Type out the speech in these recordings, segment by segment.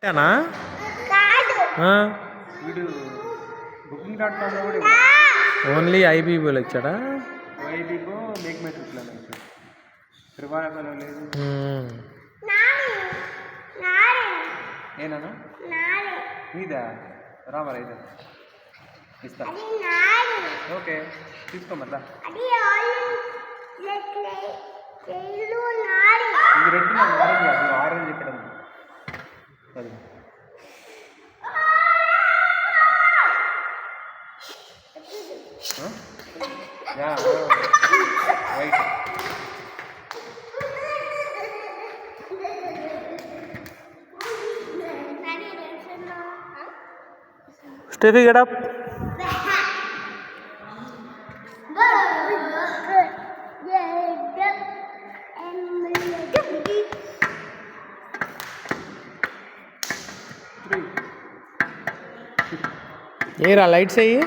అంతేనా? వీడు booking.com లో కూడా ఓన్లీ ఐబీబీలో ఇచ్చాడా? ఐబీబో మేక్ మై ట్రిప్లో ఇచ్చాడు. త్రివారకలో లేదు. ఏనా నీదా రా మరి అయితే ఇస్తా. ఓకే తీసుకో మరి ఇది రెడ్ ఆరెంజ్ కాదు, ఆరెంజ్ ఇక్కడ ఉంది. అది వైట్ Steffi, get up. ఏరా లైట్స్ అయ్యి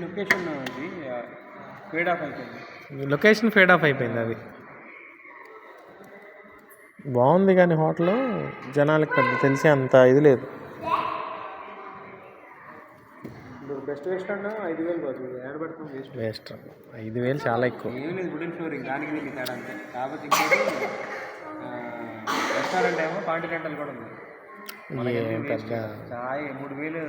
లొకేషన్ అది ఫేడ్ ఆఫ్ అయిపోయింది. లొకేషన్ ఫేడ్ ఆఫ్ అయిపోయింది. అది బాగుంది కానీ హోటల్ జనాలకు పెద్ద తెలిసి అంత ఇది లేదు. బెస్ట్ రెస్టారెంట్ 5,000 పోతుంది. ఏడబడుతుంది వేస్ట్. 5,000 చాలా ఎక్కువ. ఏం లేదు, వుడెన్ ఫ్లోరింగ్ దానికి దీనికి తేడా అంతే. కాకపోతే ఇంకోటి రెస్టారెంట్ ఏమో కాంటినెంటల్ కూడా ఉంది. ఏం పెద్ద చాయ్ 3,000